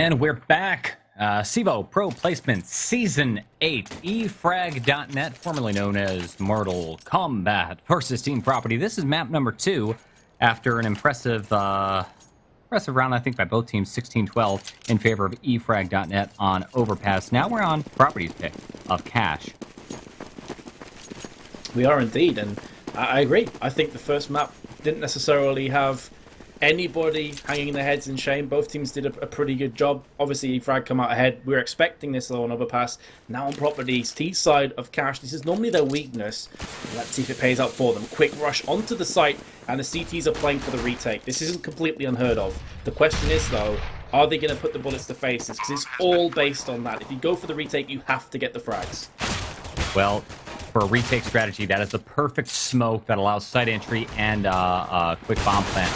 And we're back. CEVO Pro Placement Season 8. eFrag.net, formerly known as Mortal Kombat versus Team Property. This is map number 2 after an impressive round, I think, by both teams, 16-12 in favor of eFrag.net on Overpass. Now we're on Property's pick of Cash. We are indeed, and I agree. I think the first map didn't necessarily have anybody hanging their heads in shame. Both teams did a pretty good job. Obviously, eFrag come out ahead. We were expecting this though on Overpass. Now on Property's T side of Cash, this is normally their weakness. Let's see if it pays out for them. Quick rush onto the site, and the CTs are playing for the retake. This isn't completely unheard of. The question is though, are they going to put the bullets to faces? Because it's all based on that. If you go for the retake, you have to get the frags. Well, for a retake strategy, that is the perfect smoke that allows site entry and a quick bomb plant.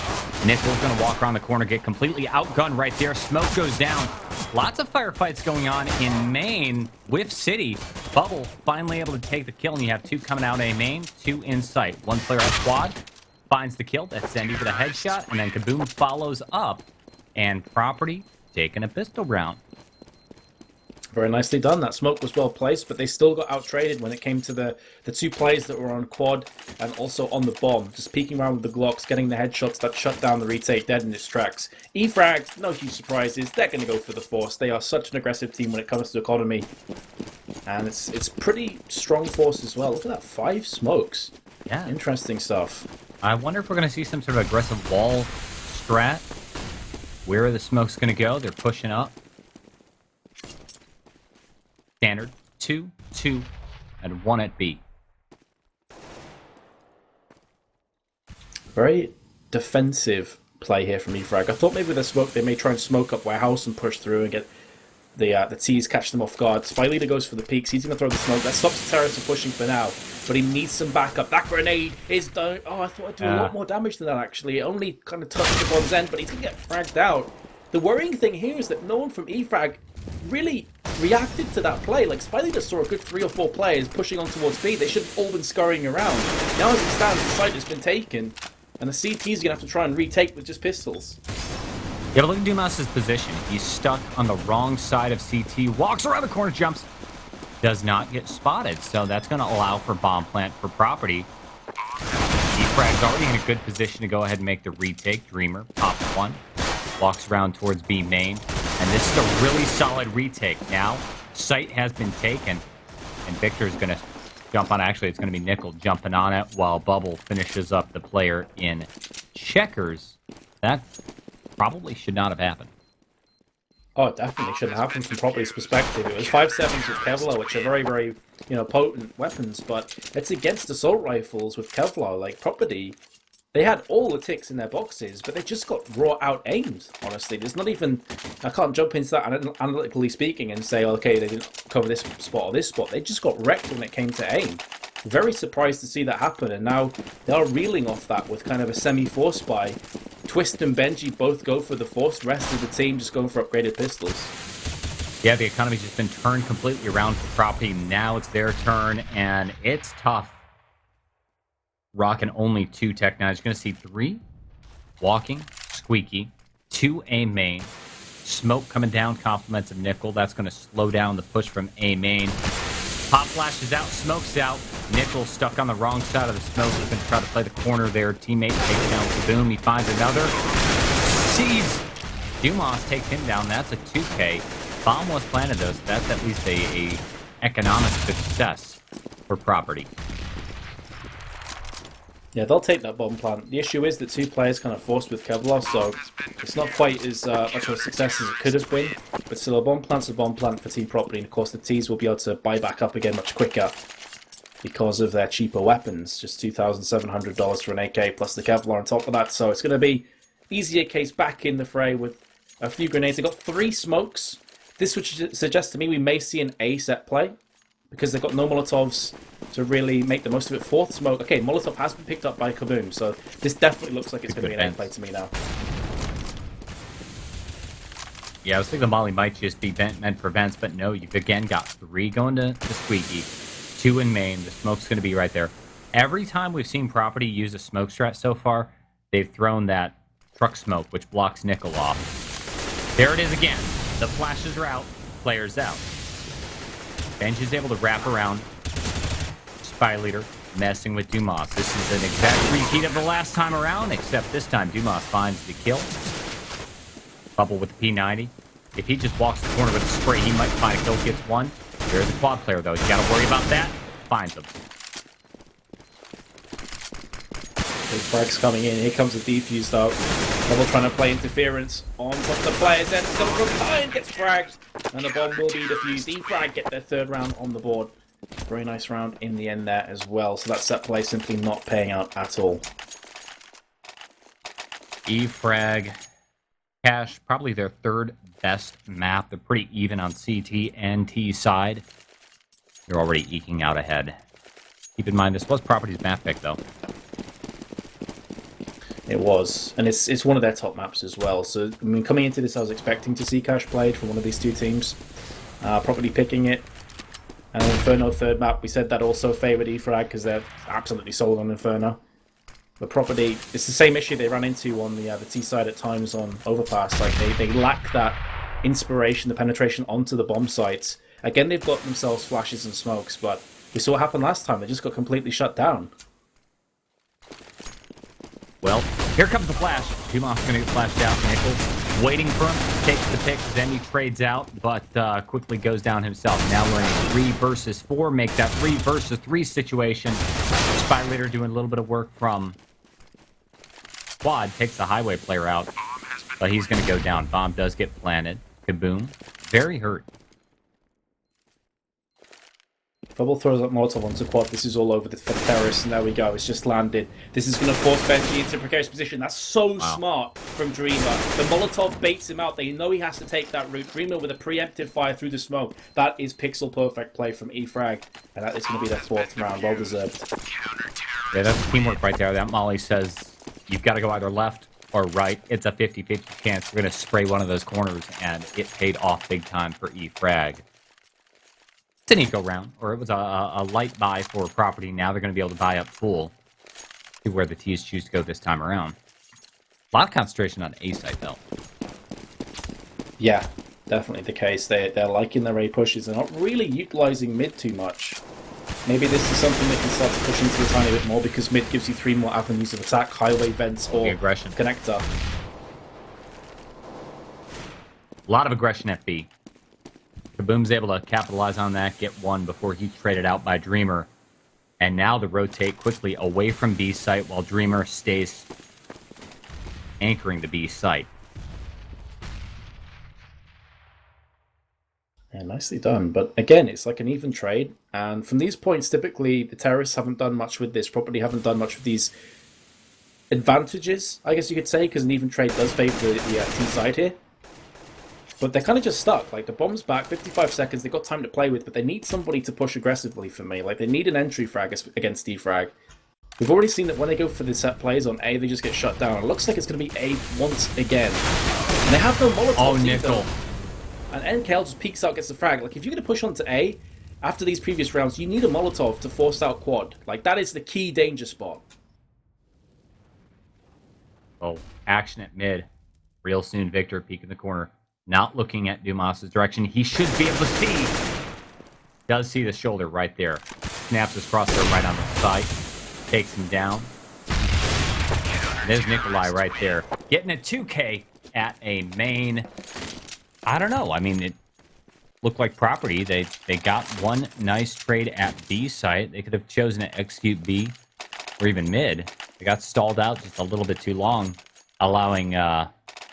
Nickel's going to walk around the corner, get completely outgunned right there. Smoke goes down. Lots of firefights going on in main with City. Bubble finally able to take the kill, and you have 2 coming out A main, 2 in sight. 1 player at quad finds the kill. That's Zendy with a headshot, and then Kaboom follows up. And Property taking a pistol round. Very nicely done. That smoke was well placed, but they still got out-traded when it came to the 2 players that were on quad and also on the bomb. Just peeking around with the Glocks, getting the headshots that shut down the retake dead in its tracks. eFrag, no huge surprises. They're going to go for the force. They are such an aggressive team when it comes to economy. And it's pretty strong force as well. Look at that, 5 smokes. Yeah. Interesting stuff. I wonder if we're going to see some sort of aggressive wall strat. Where are the smokes going to go? They're pushing up. Standard 2, 2, and 1 at B. Very defensive play here from eFrag. I thought maybe with the smoke they may try and smoke up warehouse and push through and get the T's catch them off guard. Spy Leader goes for the peaks. He's going to throw the smoke. That stops the terrorists from pushing for now, but he needs some backup. That grenade is done. Oh, I thought I'd do a lot more damage than that actually. It only kind of touched the bomb's end, but he's going to get fragged out. The worrying thing here is that no one from eFrag really reacted to that play. Like, Spy Leader saw a good 3 or 4 players pushing on towards B. They should have all been scurrying around. Now as it stands, the site has been taken, and the CT's going to have to try and retake with just pistols. Yeah, but look at Dumas's position. He's stuck on the wrong side of CT, walks around the corner, jumps, does not get spotted. So that's going to allow for bomb plant for Property. eFrag's already in a good position to go ahead and make the retake. Dreamer pops 1, walks around towards B main. And this is a really solid retake. Now, site has been taken, and Victor's going to jump on. Actually, it's going to be Nickel jumping on it while Bubble finishes up the player in checkers. That probably should not have happened. Oh, it definitely shouldn't happen from Property's perspective. It was 5.7s with Kevlar, which are very, very, potent weapons, but it's against assault rifles with Kevlar. Like, Property, they had all the ticks in their boxes, but they just got raw out-aimed, honestly. There's not even... I can't jump into that analytically speaking and say, okay, they didn't cover this spot or this spot. They just got wrecked when it came to aim. Very surprised to see that happen, and now they are reeling off that with kind of a semi-force buy. Twist and Benji both go for the force. The rest of the team just going for upgraded pistols. Yeah, the economy's just been turned completely around for Property. Now it's their turn, and it's tough. Rocking only 2 tech now. You're going to see 3 walking, squeaky, 2 A main, smoke coming down, compliments of Nickel. That's going to slow down the push from A main. Pop flashes out, smokes out. Nickel stuck on the wrong side of the smoke. He's going to try to play the corner there. Teammate takes down Kaboom. He finds another. Sees Dumas, takes him down. That's a 2K. Bomb was planted though, so that's at least a economic success for Property. Yeah, they'll take that bomb plant. The issue is that 2 players kind of forced with Kevlar, so it's not quite as much of a success as it could have been. But still, a bomb plant's a bomb plant for Team Property, and of course the T's will be able to buy back up again much quicker because of their cheaper weapons. Just $2,700 for an AK plus the Kevlar on top of that, so it's going to be easier case back in the fray with a few grenades. They got 3 smokes. This would suggest to me we may see an A set play, because they've got no Molotovs to really make the most of it. 4th smoke. Okay, Molotov has been picked up by Kaboom, so this definitely looks like it's going to be an A play to me now. Yeah, I was thinking the Molly might just be meant for vents, but no, you've again got 3 going to Squeaky, 2 in main. The smoke's going to be right there. Every time we've seen Property use a smoke strat so far, they've thrown that truck smoke, which blocks Nickel off. There it is again. The flashes are out. Players out. Benj is able to wrap around. Spy Leader messing with Dumas. This is an exact repeat of the last time around, except this time Dumas finds the kill. Bubble with the P90. If he just walks the corner with a spray, he might find a kill. Gets one. There's a quad player, though. You got to worry about that. Finds him. Big frags coming in. Here comes the defuse, though. Double trying to play interference on top of the players. Then it's coming from behind, gets fragged. And the bomb will be defused. E-Frag get their third round on the board. Very nice round in the end there as well. So that set play simply not paying out at all. E-Frag. Cash, probably their third best map. They're pretty even on CT and T side. They're already eking out ahead. Keep in mind, this was Property's map pick, though. It was. And it's one of their top maps as well. So, I mean, coming into this, I was expecting to see Cash played from one of these two teams. Property picking it. And Inferno third map, we said that also favoured E-Frag because they're absolutely sold on Inferno. But Property, it's the same issue they ran into on the T side at times on Overpass. Like, they lack that inspiration, the penetration onto the bomb sites. Again, they've got themselves flashes and smokes, but we saw what happened last time. They just got completely shut down. Well, here comes the flash. Dumas going to get flashed out. Nickel waiting for him. Takes the pick. Then he trades out, but quickly goes down himself. Now we're in a 3 versus 4. Make that 3 versus 3 situation. Spy Leader doing a little bit of work from Quad. Takes the highway player out, but he's going to go down. Bomb does get planted. Kaboom. Very hurt. Fubble throws up Molotov onto Quad. This is all over for the terrorists, and there we go. It's just landed. This is going to force Benji into a precarious position. That's so smart from Dreamer. The Molotov baits him out. They know he has to take that route. Dreamer with a preemptive fire through the smoke. That is pixel perfect play from E-Frag, and that is going to be their 4th round. Well deserved. Yeah, that's teamwork right there. That Molly says you've got to go either left or right. It's a 50-50 chance. We're going to spray one of those corners, and it paid off big time for E-Frag. It's an eco round, or it was a light buy for Property. Now they're going to be able to buy up full to where the T's choose to go this time around. A lot of concentration on A site, though. Yeah, definitely the case. They're liking their A pushes. They're not really utilizing mid too much. Maybe this is something they can start to push into a tiny bit more because mid gives you 3 more avenues of attack, highway, vents, or aggression. Connector. A lot of aggression at B. Kaboom's able to capitalize on that, get one before he's traded out by Dreamer. And now to rotate quickly away from B site while Dreamer stays anchoring the B site. Yeah, nicely done. But again, it's like an even trade. And from these points, typically, the terrorists haven't done much with this. Property haven't done much with these advantages, I guess you could say, because an even trade does favor the T side here. But they're kind of just stuck. Like, the bomb's back, 55 seconds, they've got time to play with, but they need somebody to push aggressively for me. Like, they need an entry frag against D-Frag. We've already seen that when they go for the set plays on A, they just get shut down. It looks like it's going to be A once again. And they have no Molotov. Oh, Nickel. And NKL just peeks out, gets the frag. Like, if you're going to push onto A, after these previous rounds, you need a Molotov to force out Quad. Like, that is the key danger spot. Oh, action at mid. Real soon, Victor, peek in the corner. Not looking at Dumas' direction. He should be able to see. Does see the shoulder right there. Snaps his crosshair right on the site. Takes him down. And there's Nikolai right there. Getting a 2K at a main. I don't know. I mean, it looked like Property. They got one nice trade at B site. They could have chosen to execute B or even mid. They got stalled out just a little bit too long, allowing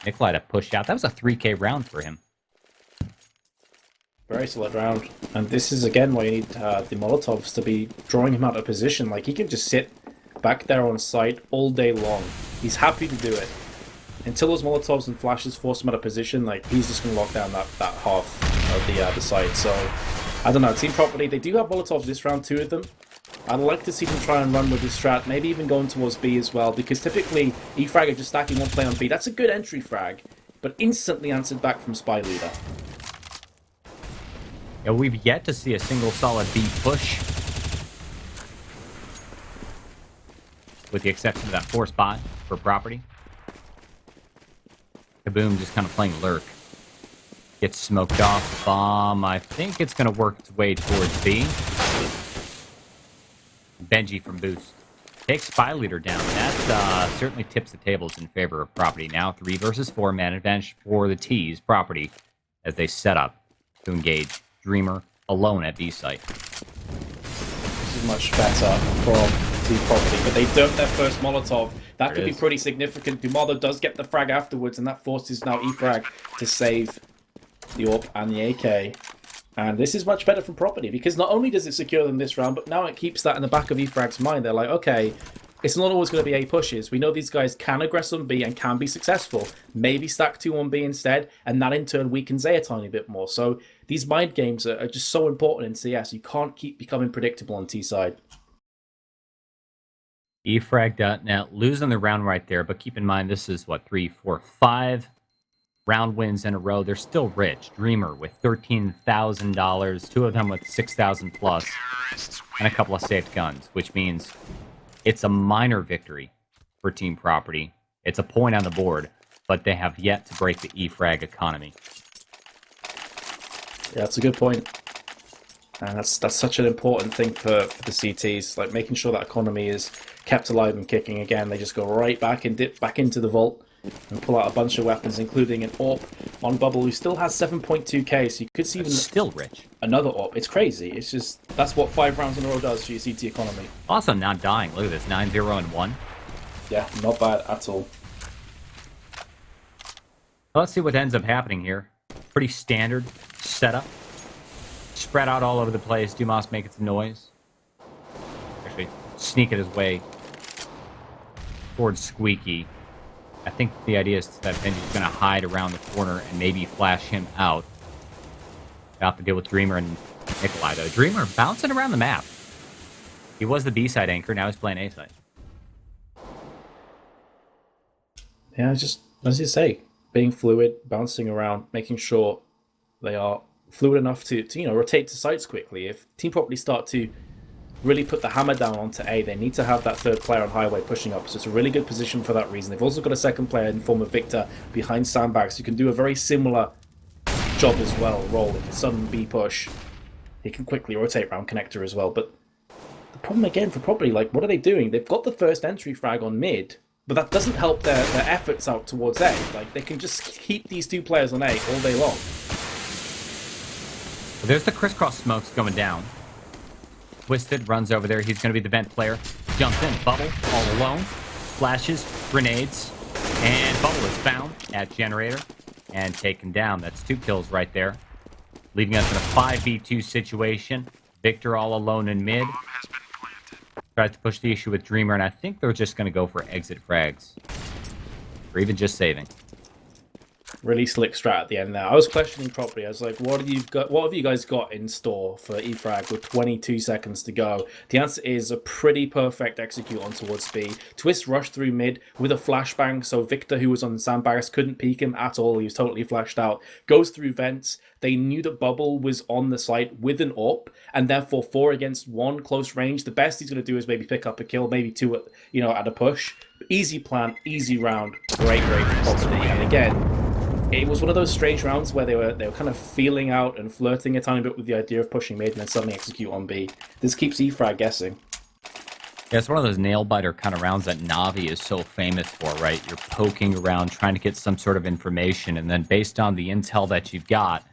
Nikolai to push out. That was a 3K round for him. Very solid round. And this is, again, why you need the Molotovs to be drawing him out of position. Like, he can just sit back there on site all day long. He's happy to do it. Until those Molotovs and flashes force him out of position, like, he's just going to lock down that half of the site. So, I don't know. Team Property, they do have Molotovs this round, 2 of them. I'd like to see them try and run with this strat, maybe even going towards B as well, because typically E-Frag are just stacking one play on B. That's a good entry frag, but instantly answered back from Spy Leader. Yeah, we've yet to see a single solid B push. With the exception of that force spot for Property. Kaboom just kind of playing lurk. Gets smoked off. Bomb. I think it's going to work its way towards B. Benji from Boost. Takes Spy Leader down. That certainly tips the tables in favor of Property. Now 3 versus 4 man advantage for the T's Property as they set up to engage Dreamer alone at B site. This is much better from Team Property, but they dump their first Molotov. That could be pretty significant. Dumalo does get the frag afterwards, and that forces now E-Frag to save the AWP and the AK. And this is much better from Property, because not only does it secure them this round, but now it keeps that in the back of E-Frag's mind. They're like, okay, it's not always going to be A pushes. We know these guys can aggress on B and can be successful. Maybe stack 2 on B instead, and that in turn weakens A a tiny bit more. So these mind games are just so important in CS. You can't keep becoming predictable on T side. eFrag.net losing the round right there, but keep in mind this is what, 3, 4, 5 round wins in a row. They're still rich. Dreamer with $13,000, 2 of them with 6,000 plus, and a couple of saved guns, which means it's a minor victory for Team Property. It's a point on the board, but they have yet to break the eFrag economy. Yeah, that's a good point. And that's such an important thing for the CTs, like making sure that economy is kept alive and kicking again. They just go right back and dip back into the vault and pull out a bunch of weapons, including an AWP on Bubble, who still has 7.2k, so you could see even still rich. Another AWP. It's crazy. It's just, that's what 5 rounds in a row does for your CT economy. Also not dying. Look at this, 9-0 and 1. Yeah, not bad at all. Let's see what ends up happening here. Pretty standard setup. Spread out all over the place. Dumas making some noise. Actually, sneaking his way towards Squeaky. I think the idea is that Benji's going to hide around the corner and maybe flash him out. About to deal with Dreamer and Nikolai, though. Dreamer bouncing around the map. He was the B-side anchor, now he's playing A-side. Yeah, just, as you say, being fluid, bouncing around, making sure they are fluid enough to rotate to sites quickly. If Team Property start to really put the hammer down onto A, they need to have that third player on highway pushing up. So it's a really good position for that reason. They've also got a second player in the form of Victor behind sandbags who can do a very similar job as well, role. If it's sudden B push, he can quickly rotate around connector as well. But the problem again for Property, like, what are they doing? They've got the first entry frag on mid, but that doesn't help their efforts out towards A. Like, they can just keep these 2 players on A all day long. Well, there's the crisscross smokes going down. Twisted runs over there. He's going to be the vent player. Jumps in. Bubble all alone. Flashes. Grenades. And Bubble is found at Generator and taken down. That's 2 kills right there. Leaving us in a 5v2 situation. Victor all alone in mid. Tries to push the issue with Dreamer, and I think they're just going to go for exit frags. Or even just saving. Really slick strat at the end there. I was questioning Property. I was like, what have you guys got in store for eFrag with 22 seconds to go? The answer is a pretty perfect execute on towards B. Twist rushed through mid with a flashbang, so Victor, who was on sandbags, couldn't peek him at all. He was totally flashed out. Goes through vents. They knew that Bubble was on the site with an AWP, and therefore 4 against 1 close range. The best he's going to do is maybe pick up a kill, maybe 2 at a push. Easy plan, easy round. Great for Property. And again, it was one of those strange rounds where they were kind of feeling out and flirting a tiny bit with the idea of pushing mid and then suddenly execute on B. This keeps eFrag guessing. Yeah, it's one of those nail-biter kind of rounds that Navi is so famous for, right? You're poking around, trying to get some sort of information, and then based on the intel that you've got,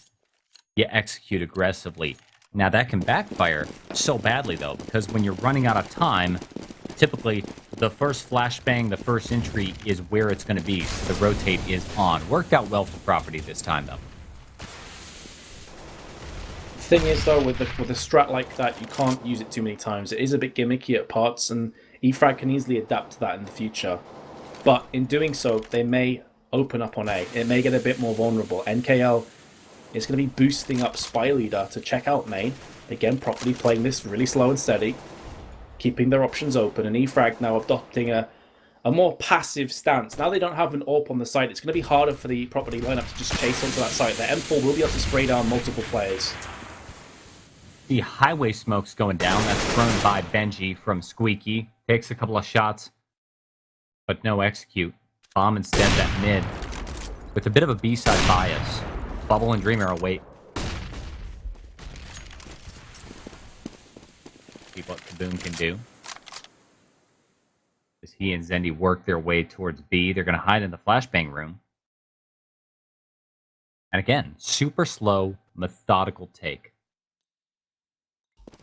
you execute aggressively. Now, that can backfire so badly, though, because when you're running out of time, typically the first flashbang, the first entry is where it's going to be. So the rotate is on. Worked out well for Property this time, though. The thing is, though, with a strat like that, you can't use it too many times. It is a bit gimmicky at parts, and eFrag can easily adapt to that in the future. But in doing so, they may open up on A. It may get a bit more vulnerable. NKL is going to be boosting up Spy Leader to check out main. Again, Property playing this really slow and steady, keeping their options open, and eFrag now adopting a more passive stance. Now they don't have an AWP on the site, it's going to be harder for the Property lineup to just chase onto that site. Their M4 will be able to spray down multiple players. The highway smoke's going down. That's thrown by Benji from Squeaky. Takes a couple of shots, but no execute. Bomb instead that mid with a bit of a B-side bias. Bubble and Dreamer await. See what Kaboom can do. As he and Zendi work their way towards B, they're going to hide in the flashbang room. And again, super slow, methodical take.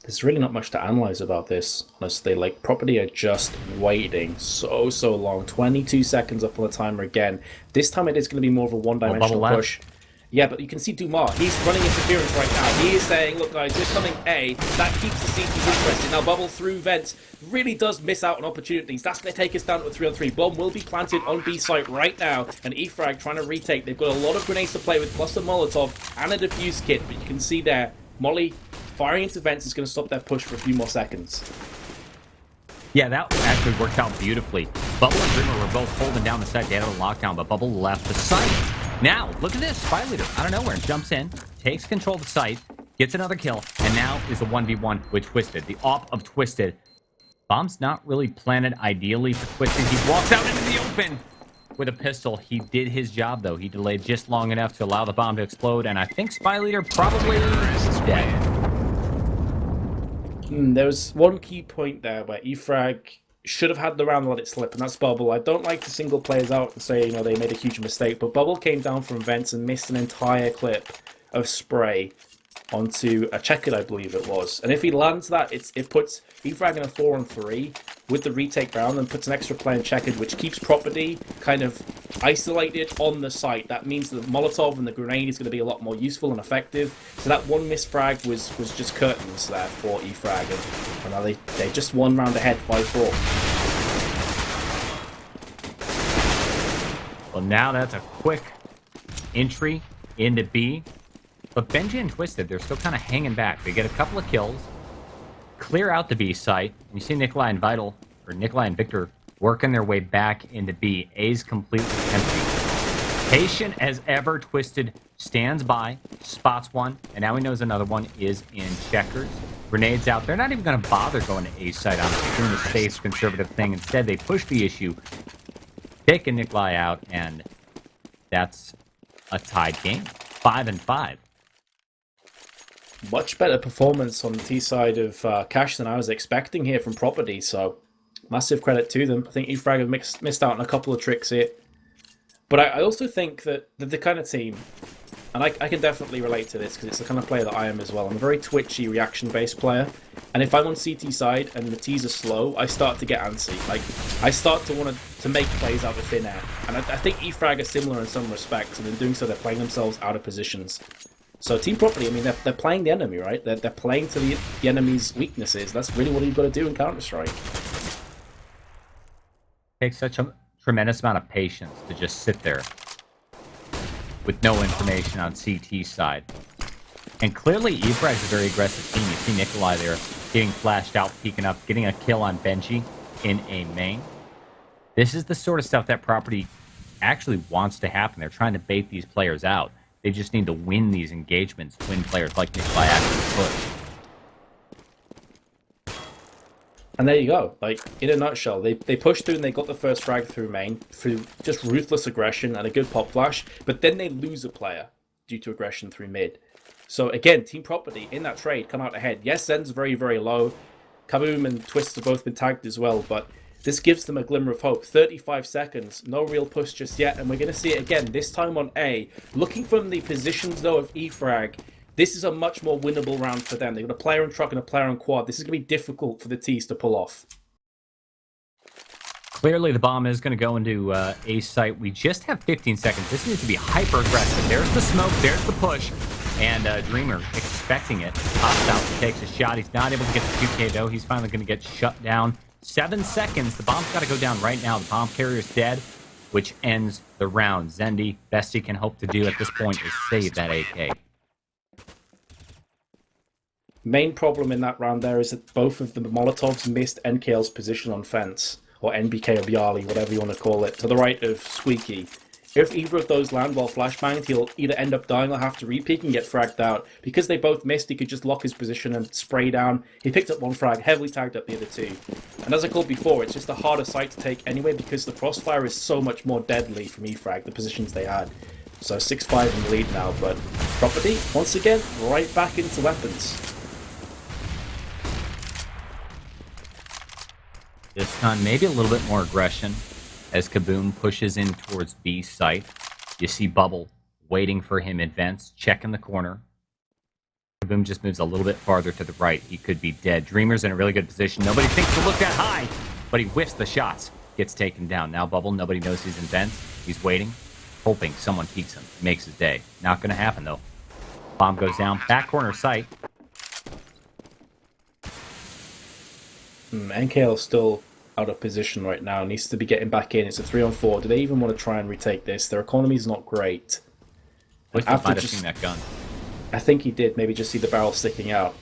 There's really not much to analyze about this, honestly. Like, Property are just waiting so long. 22 seconds up on the timer again. This time it is going to be more of a one-dimensional push. Yeah, but you can see Dumas. He's running interference right now. He is saying, look, guys, we're coming A. That keeps the CTs interested. Now, Bubble through vents really does miss out on opportunities. That's going to take us down to a 3-on-3. Bomb will be planted on B site right now. And EFrag trying to retake. They've got a lot of grenades to play with, plus a Molotov and a defuse kit. But you can see there, Molly firing into vents is going to stop their push for a few more seconds. Yeah, that actually worked out beautifully. Bubble and Dreamer were both holding down the site. They had a lockdown, but Bubble left the site. Now, look at this. Spy Leader out of nowhere jumps in, takes control of the site, gets another kill, and now is a 1v1 with Twisted. The op of Twisted. Bomb's not really planted ideally for Twisted. He walks out into the open with a pistol. He did his job, though. He delayed just long enough to allow the bomb to explode, and I think Spy Leader probably is dead. There was one key point there where EFrag should have had the round let it slip, and that's Bubble. I don't like to single players out and say, they made a huge mistake, but Bubble came down from vents and missed an entire clip of spray onto a checkered, I believe it was. And if he lands that, it puts EFrag in a 4-on-3 with the retake round and puts an extra player in checkered, which keeps Property kind of isolated on the site. That means the Molotov and the grenade is going to be a lot more useful and effective. So that one missed frag was just curtains there for EFrag, and now they just one round ahead, 5-4. Well, now that's a quick entry into B. But Benji and Twisted, they're still kind of hanging back. They get a couple of kills, clear out the B site. You see Nikolai and Victor working their way back into B. A's completely empty. Patient as ever, Twisted stands by, spots one, and now he knows another one is in checkers. Grenades out. They're not even going to bother going to A's site, honestly, doing the safe, conservative thing. Instead, they push the issue, taking Nikolai out, and that's a tied game. 5-5. Much better performance on the T side of Cash than I was expecting here from Property, so massive credit to them. I think EFrag have missed out on a couple of tricks here. But I also think that the kind of team, and I can definitely relate to this because it's the kind of player that I am as well. I'm a very twitchy, reaction-based player, and if I'm on CT side and the T's are slow, I start to get antsy. Like, I start to want to make plays out of thin air. And I think EFrag are similar in some respects, and in doing so, they're playing themselves out of positions. So Team Property, I mean, they're playing the enemy, right? They're playing to the enemy's weaknesses. That's really what you've got to do in Counter-Strike. Takes such a tremendous amount of patience to just sit there with no information on CT side. And clearly, EFrag is a very aggressive team. You see Nikolai there getting flashed out, peeking up, getting a kill on Benji in a main. This is the sort of stuff that Property actually wants to happen. They're trying to bait these players out. They just need to win these engagements, win players like Nikolai actually push. And there you go. Like, in a nutshell, they pushed through and they got the first frag through main through just ruthless aggression and a good pop flash, but then they lose a player due to aggression through mid. So again, Team Property in that trade come out ahead. Yes, Zen's very, very low. Kaboom and Twist have both been tagged as well, but this gives them a glimmer of hope. 35 seconds, no real push just yet, and we're going to see it again, this time on A. Looking from the positions, though, of EFrag, this is a much more winnable round for them. They've got a player on truck and a player on quad. This is going to be difficult for the T's to pull off. Clearly, the bomb is going to go into A site. We just have 15 seconds. This needs to be hyper-aggressive. There's the smoke, there's the push, and Dreamer expecting it. Pops out, he takes a shot. He's not able to get the 2K, though. He's finally going to get shut down. 7 seconds. The bomb's got to go down right now. The bomb carrier's dead, which ends the round. Zendi, best he can hope to do at this point is save that AK. Main problem in that round there is that both of the Molotovs missed NKL's position on fence, or NBK or Bialy, whatever you want to call it, to the right of Squeaky. If either of those land while flashbanged, he'll either end up dying or have to repeat and get fragged out. Because they both missed, he could just lock his position and spray down. He picked up one frag, heavily tagged up the other two. And as I called before, it's just a harder site to take anyway because the crossfire is so much more deadly from EFrag, the positions they had. So 6-5 in the lead now, but Property, once again, right back into weapons. This time, maybe a little bit more aggression as Kaboom pushes in towards B site. You see Bubble waiting for him advance, checking the corner. Kaboom just moves a little bit farther to the right. He could be dead. Dreamer's in a really good position. Nobody thinks to look that high, but he whiffs the shots. Gets taken down. Now Bubble, nobody knows he's in vents. He's waiting, hoping someone peeks him. Makes his day. Not going to happen, though. Bomb goes down. Back corner sight. NKL is still out of position right now. Needs to be getting back in. It's a 3-on-4. Do they even want to try and retake this? Their economy's not great. Looks like he might have seen that gun. I think he did. Maybe just see the barrel sticking out.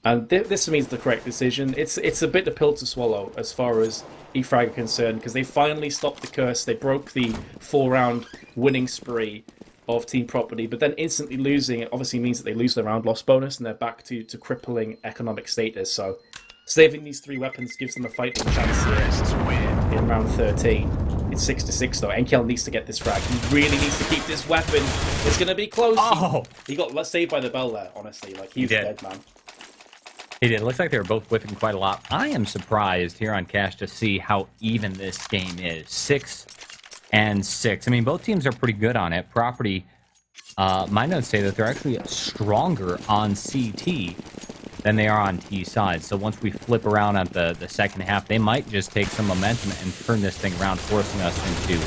And this means the correct decision. It's a bit of pill to swallow as far as EFrag are concerned, because they finally stopped the curse. They broke the 4-round winning spree of Team Property, but then instantly losing it obviously means that they lose their round loss bonus and they're back to crippling economic status. So saving these 3 weapons gives them a fighting chance here in round 13. It's 6-6 though. NKL needs to get this frag. He really needs to keep this weapon. It's going to be close. Oh! He got saved by the bell there, honestly. Like, he was dead, man. He did. It looks like they were both whipping quite a lot. I am surprised here on Cash to see how even this game is. 6-6. I mean, both teams are pretty good on it. Property, my notes say that they're actually stronger on CT than they are on T side. So once we flip around at the second half, they might just take some momentum and turn this thing around, forcing us into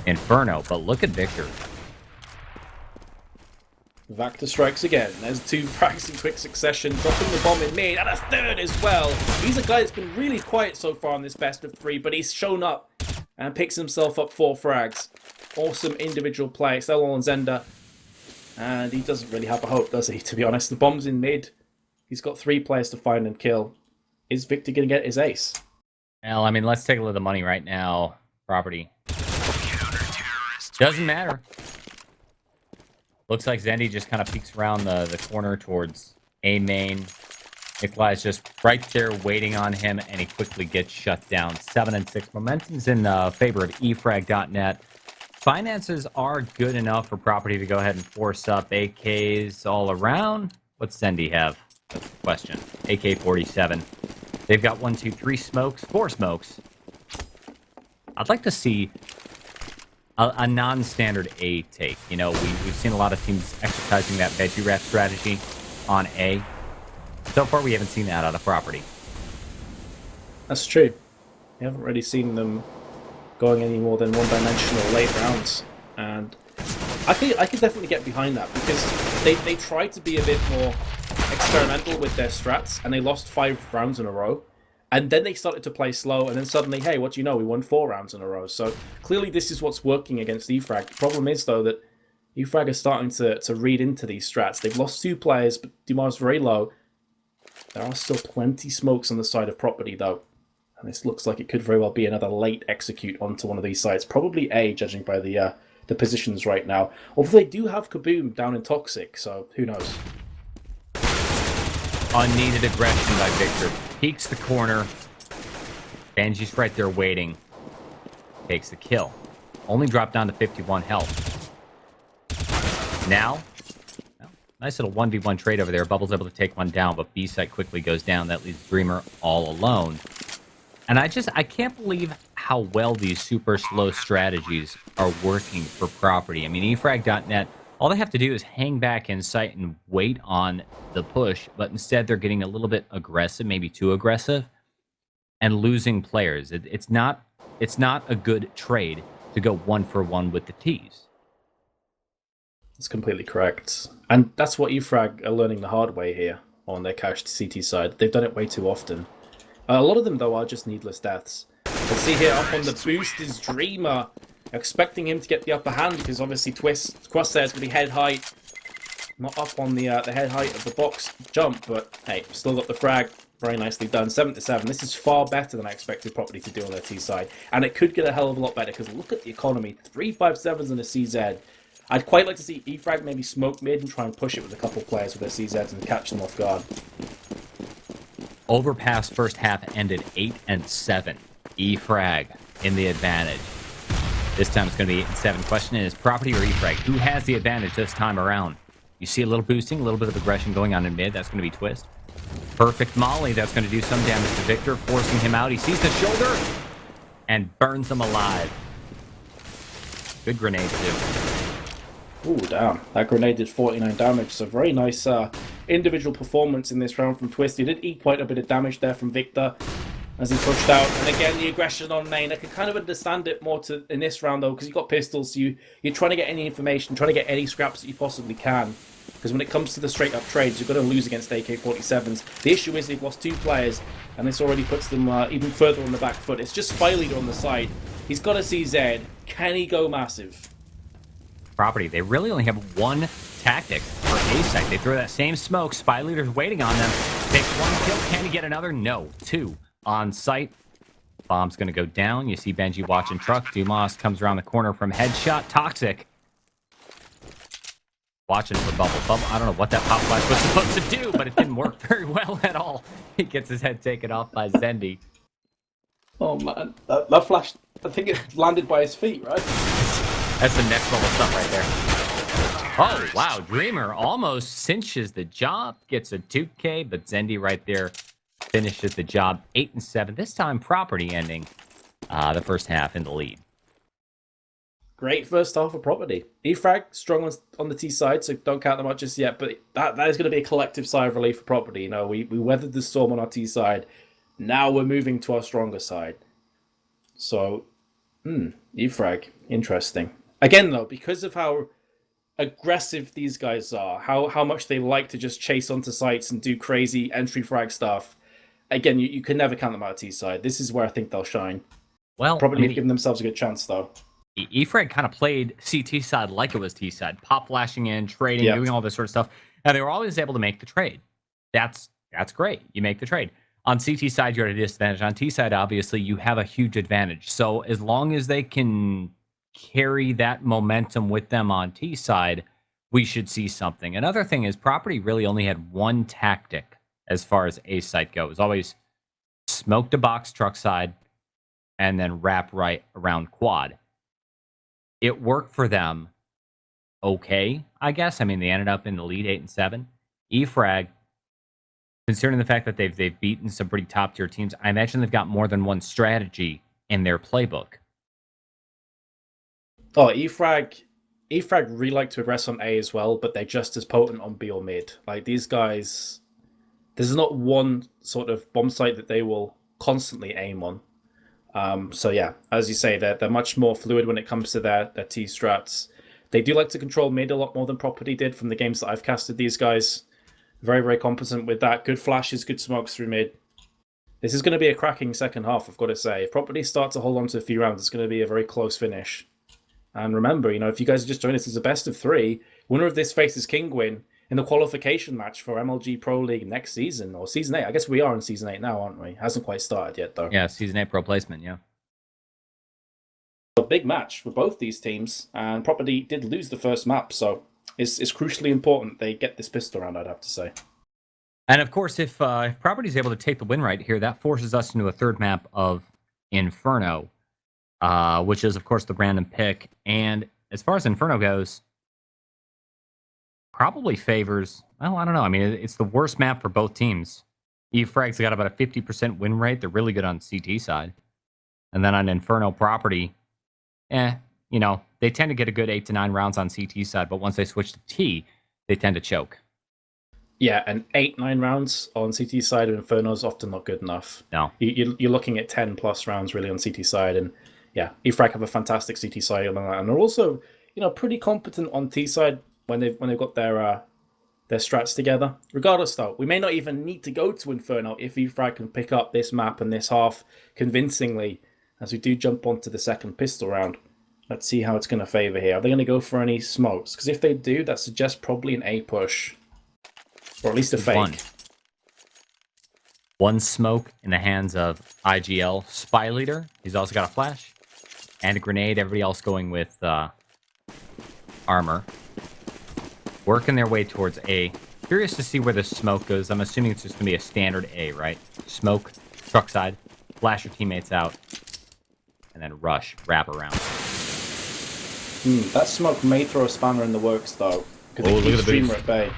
Inferno. But look at Victor. Vactor strikes again. There's 2 frags in quick succession, dropping the bomb in mid, and a 3rd as well. He's a guy that's been really quiet so far on this best of 3, but he's shown up and picks himself up 4 frags. Awesome individual play. Still on Zender. And he doesn't really have a hope, does he, to be honest? The bomb's in mid. He's got 3 players to find and kill. Is Victor going to get his ace? Well, I mean, let's take a look at the money right now. Property. Doesn't matter. Looks like Zendy just kind of peeks around the corner towards A main. Nikolai's just right there waiting on him, and he quickly gets shut down. 7-6. Momentum's in favor of efrag.net. Finances are good enough for Property to go ahead and force up AKs all around. What's Zendy have? That's the question. AK-47. They've got 1, 2, 3 smokes, 4 smokes. I'd like to see a non-standard A take. You know, we've seen a lot of teams exercising that veggie wrap strategy on A. So far, we haven't seen that out of Property. That's true. We haven't really seen them going any more than one-dimensional late rounds. And I could definitely get behind that, because they tried to be a bit more experimental with their strats, and they lost 5 rounds in a row. And then they started to play slow, and then suddenly, hey, what do you know? We won 4 rounds in a row. So clearly this is what's working against EFrag. The problem is, though, that EFrag are starting to read into these strats. They've lost 2 players, but Dumar's very low. There are still plenty smokes on the side of Property, though. And this looks like it could very well be another late execute onto one of these sites. Probably A, judging by the positions right now. Although they do have Kaboom down in Toxic, so who knows? Unneeded aggression by Victor. Peeks the corner. Banji's right there waiting. Takes the kill. Only dropped down to 51 health. Now, well, nice little 1v1 trade over there. Bubble's able to take one down, but B-site quickly goes down. That leaves Dreamer all alone. And I can't believe how well these super slow strategies are working for Property. I mean, efrag.net, all they have to do is hang back in sight and wait on the push, but instead they're getting a little bit aggressive, maybe too aggressive, and losing players. It's not a good trade to go 1-for-1 with the T's. That's completely correct. And that's what EFrag are learning the hard way here on their cached CT side. They've done it way too often. A lot of them, though, are just needless deaths. Let's see here, up on the boost is Dreamer. Expecting him to get the upper hand, because obviously Crosshair's going to be head height. Not up on the head height of the box jump, but hey, still got the frag. Very nicely done. 7-7. This is far better than I expected Property to do on their T side. And it could get a hell of a lot better, because look at the economy. 3-5-7s and a CZ. I'd quite like to see EFrag maybe smoke mid and try and push it with a couple of players with their CZs and catch them off guard. Overpass first half ended 8-7. EFrag in the advantage. This time it's going to be 8 and 7. Question is, property or E-Frag? Who has the advantage this time around? You see a little boosting, a little bit of aggression going on in mid. That's going to be Twist. Perfect molly. That's going to do some damage to Victor, forcing him out. He sees the shoulder and burns him alive. Good grenade, too. Ooh, damn. That grenade did 49 damage. So very nice individual performance in this round from Twist. He did eat quite a bit of damage there from Victor as he pushed out. And again, the aggression on main. I can kind of understand it more in this round, though, because you've got pistols. So you're trying to get any information, trying to get any scraps that you possibly can. Because when it comes to the straight-up trades, you're going to lose against AK-47s. The issue is they've lost 2 players, and this already puts them even further on the back foot. It's just Spy Leader on the side. He's got a CZ. Can he go massive? Property. They really only have one tactic for A site. They throw that same smoke. Spy Leader's waiting on them. Takes 1 kill. Can he get another? No. 2 on site. Bomb's going to go down. You see Benji watching truck. Dumas comes around the corner from headshot. Toxic. Watching for Bubble. Bubble, I don't know what that pop flash was supposed to do, but it didn't work very well at all. He gets his head taken off by Zendi. Oh, man. That flash, I think it landed by his feet, right? That's the next level stuff right there. Oh, wow. Dreamer almost cinches the job. Gets a 2K, but Zendi right there finishes the job. 8 and 7. This time, Property ending the first half in the lead. Great first half of Property. E-Frag, strong on the T side, so don't count them out just yet, but that is going to be a collective sigh of relief for Property. You know, we weathered the storm on our T side. Now we're moving to our stronger side. So, E-Frag, interesting. Again, though, because of how aggressive these guys are, how much they like to just chase onto sites and do crazy entry frag stuff, again, you can never count them out of T side. This is where I think they'll shine. Well, Probably have given themselves a good chance, though. E-Frag kind of played CT side like it was T side, pop flashing in, trading, doing all this sort of stuff, and they were always able to make the trade. That's great. You make the trade. On CT side, you're at a disadvantage. On T side, obviously, you have a huge advantage. So as long as they can carry that momentum with them on T side, we should see something. Another thing is Property really only had one tactic as far as A site goes. Always smoke the box truck side and then wrap right around quad. It worked for them okay, I guess. I mean, they ended up in the lead 8 and 7. E-Frag, considering the fact that they've beaten some pretty top-tier teams, I imagine they've got more than one strategy in their playbook. Oh, E-Frag really like to aggress on A as well, but they're just as potent on B or mid. Like, these guys, there's not one sort of bomb site that they will constantly aim on. So yeah, as you say, they're much more fluid when it comes to their T strats. They do like to control mid a lot more than Property did from the games that I've casted these guys. Very, very competent with that. Good flashes, good smokes through mid. This is going to be a cracking second half, I've got to say. If Property start to hold on to a few rounds, it's going to be a very close finish. And remember, you know, if you guys just joined us as a best of 3, winner of this faces Kingwin in the qualification match for MLG Pro League next season, or Season 8. I guess we are in Season 8 now, aren't we? Hasn't quite started yet, though. Yeah, Season 8 pro placement, yeah. A big match for both these teams, and Property did lose the first map, so it's crucially important they get this pistol round, I'd have to say. And of course, if Property is able to take the win right here, that forces us into a third map of Inferno, which is, of course, the random pick. And as far as Inferno goes, probably favors, well, I don't know. I mean, it's the worst map for both teams. E-Frag's got about a 50% win rate. They're really good on CT side. And then on Inferno Property, you know, they tend to get a good 8 to 9 rounds on CT side, but once they switch to T, they tend to choke. Yeah, and 8-9 rounds on CT side of Inferno is often not good enough. No. You're looking at 10 plus rounds really on CT side, and yeah, E-Frag have a fantastic CT side on that, and they're also, you know, pretty competent on T side when they've got their strats together. Regardless, though, we may not even need to go to Inferno if E-Frag can pick up this map and this half convincingly, as we do jump onto the second pistol round. Let's see how it's going to favor here. Are they going to go for any smokes? Because if they do, that suggests probably an A push. Or at least a fake. One smoke in the hands of IGL Spy Leader. He's also got a flash and a grenade. Everybody else going with armor. Working their way towards A. Curious to see where the smoke goes. I'm assuming it's just going to be a standard A, right? Smoke, truck side, flash your teammates out, and then rush, wrap around. That smoke may throw a spanner in the works, though. Because it keeps Streamer at bay.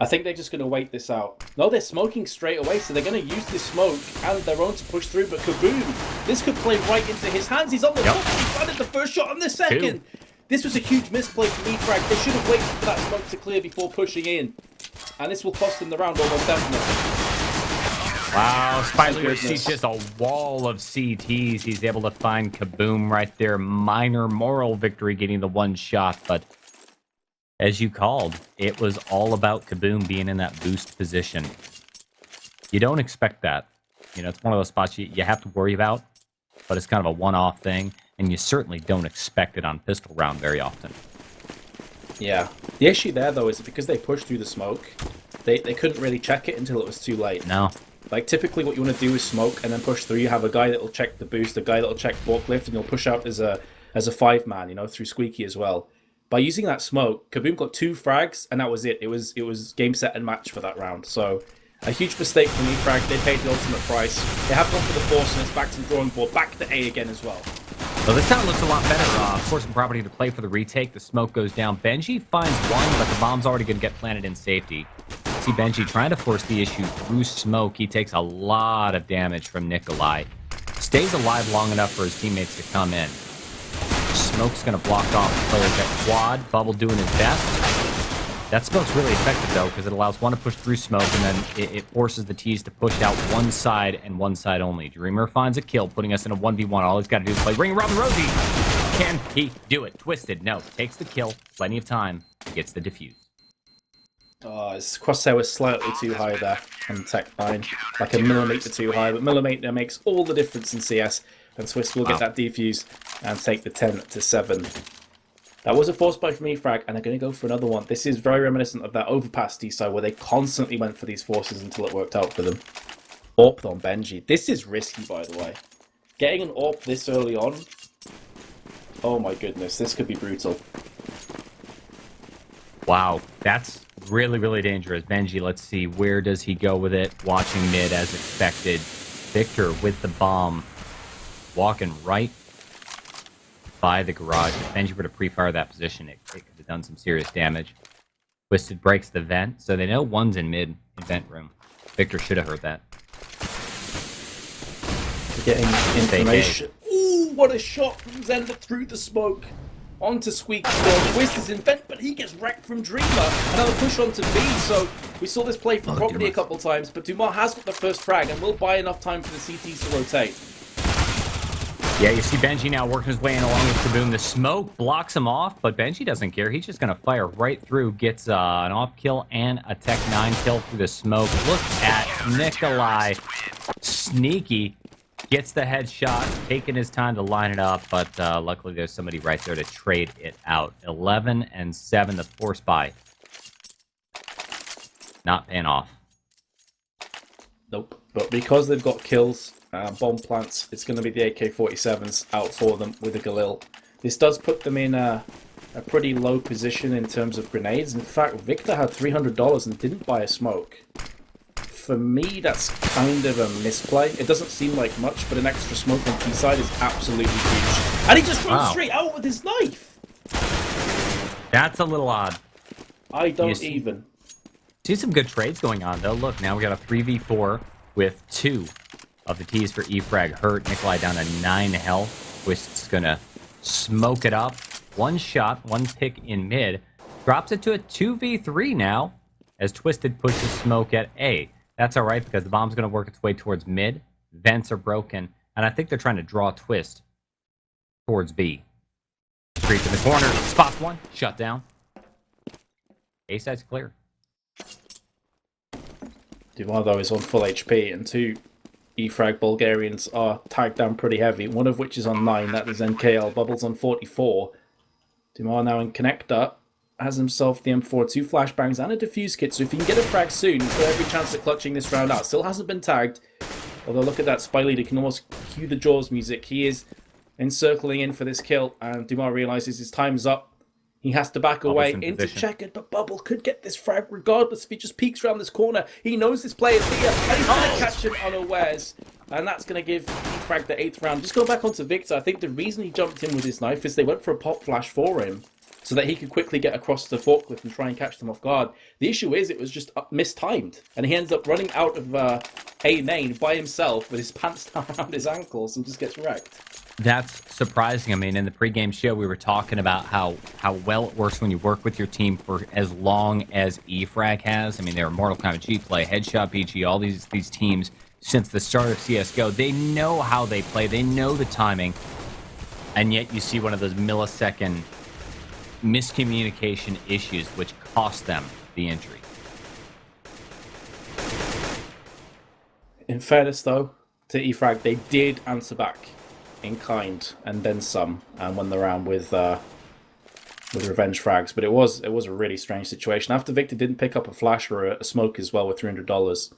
I think they're just going to wait this out. No, they're smoking straight away, so they're going to use this smoke and their own to push through, but kaboom! This could play right into his hands. He's on the top. He landed the first shot on the second. This was a huge misplay from E-Frag. They should have waited for that smoke to clear before pushing in. And this will cost them the round almost definitely. Wow, Spyleader sees just a wall of CTs. He's able to find kaboom right there. Minor moral victory getting the one shot, but as you called, it was all about kaboom being in that boost position. You don't expect that. You know, it's one of those spots you have to worry about, but it's kind of a one-off thing, and you certainly don't expect it on pistol round very often. Yeah. The issue there, though, is that because they pushed through the smoke, they couldn't really check it until it was too late. No. Like, typically what you want to do is smoke and then push through. You have a guy that will check the boost, a guy that will check forklift, and you'll push out as a 5-man, you know, through Squeaky as well. By using that smoke, Kaboom got 2 frags, and that was it. It was game, set, and match for that round. So, a huge mistake from E-Frag. They paid the ultimate price. They have gone for the force, and it's back to the drawing board. Back to A again as well. Well, this time looks a lot better. Force and property to play for the retake. The smoke goes down. Benji finds one, but the bomb's already going to get planted in safety. See Benji trying to force the issue through smoke. He takes a lot of damage from Nikolai. Stays alive long enough for his teammates to come in. Smoke's going to block off players at quad. Bubble doing his best. That smoke's really effective, though, because it allows one to push through smoke, and then it forces the T's to push out one side and one side only. Dreamer finds a kill, putting us in a 1v1. All he's got to do is play Ring Around the Rosie. Can he do it? Twisted, no. Takes the kill. Plenty of time. Gets the defuse. Oh, his crosshair was slightly too high there on Tech 9. Like a millimeter too high, but millimeter makes all the difference in CS. And Twist will get that defuse and take the 10-7. That was a force buy from E-Frag, and they're going to go for another one. This is very reminiscent of that overpass D-side where they constantly went for these forces until it worked out for them. AWP on Benji. This is risky, by the way. Getting an AWP this early on, oh my goodness, this could be brutal. Wow, that's really, really dangerous. Benji, let's see, where does he go with it? Watching mid as expected. Victor with the bomb. Walking right by the garage. If Benji were to pre-fire that position, it could have done some serious damage. Twisted breaks the vent, so they know one's in mid in vent room. Victor should have heard that. Getting information. Ooh, what a shot from Zender through the smoke. Onto Squeaky. Twist is in vent, but he gets wrecked from Dreamer. Another push onto B, so we saw this play from Property a couple times, but Dumas has got the first frag and will buy enough time for the CTs to rotate. Yeah, you see Benji now working his way in along with Kaboom. The smoke blocks him off, but Benji doesn't care. He's just going to fire right through. Gets an off kill and a Tech 9 kill through the smoke. Look at Nikolai. Sneaky. Gets the headshot, taking his time to line it up, but luckily there's somebody right there to trade it out. 11-7, the force buy. Not paying off. Nope. But because they've got kills, bomb plants, it's going to be the AK-47s out for them with a Galil. This does put them in a pretty low position in terms of grenades. In fact, Victor had $300 and didn't buy a smoke. For me, that's kind of a misplay. It doesn't seem like much, but an extra smoke on T-side is absolutely huge. And he just runs straight out with his knife! That's a little odd. I don't even. See some good trades going on, though. Look, now we got a 3v4 with 2 of the T's for E-Frag hurt. Nikolai down to 9 health. Twist's gonna smoke it up. 1 shot, 1 pick in mid. Drops it to a 2v3 now, as Twisted pushes smoke at A. That's all right, because the bomb's going to work its way towards mid. Vents are broken, and I think they're trying to draw Twist towards B. Street in the corner, spots one, shut down. A side's clear. Dumas, though, is on full HP, and 2 E-Frag Bulgarians are tagged down pretty heavy, one of which is on 9, that is NKL. Bubbles on 44. Dumas now in connector. Has himself the M4, 2 flashbangs and a defuse kit, so if he can get a frag soon, he's got every chance at clutching this round out. Still hasn't been tagged, although look at that, Spy Leader can almost cue the Jaws music. He is encircling in for this kill, and Dumas realizes his time's up. He has to back away into checkered, but Bubble could get this frag regardless if he just peeks around this corner. He knows this player's here, and he's going to catch him unawares. And that's going to give Frag the 8th round. Just go back onto Victor. I think the reason he jumped in with his knife is they went for a pop flash for him so that he could quickly get across the forklift and try and catch them off guard. The issue is it was just mistimed. And he ends up running out of A main by himself with his pants down around his ankles and just gets wrecked. That's surprising. I mean, in the pregame show, we were talking about how well it works when you work with your team for as long as EFrag has. I mean, they're Mortal Kombat G Play, Headshot BG, all these teams since the start of CSGO. They know how they play. They know the timing. And yet you see one of those millisecond miscommunication issues which cost them the injury. In fairness, though, to EFrag, they did answer back in kind and then some, and won the round with revenge frags. But it was a really strange situation. After Victor didn't pick up a flash or a smoke as well with $300.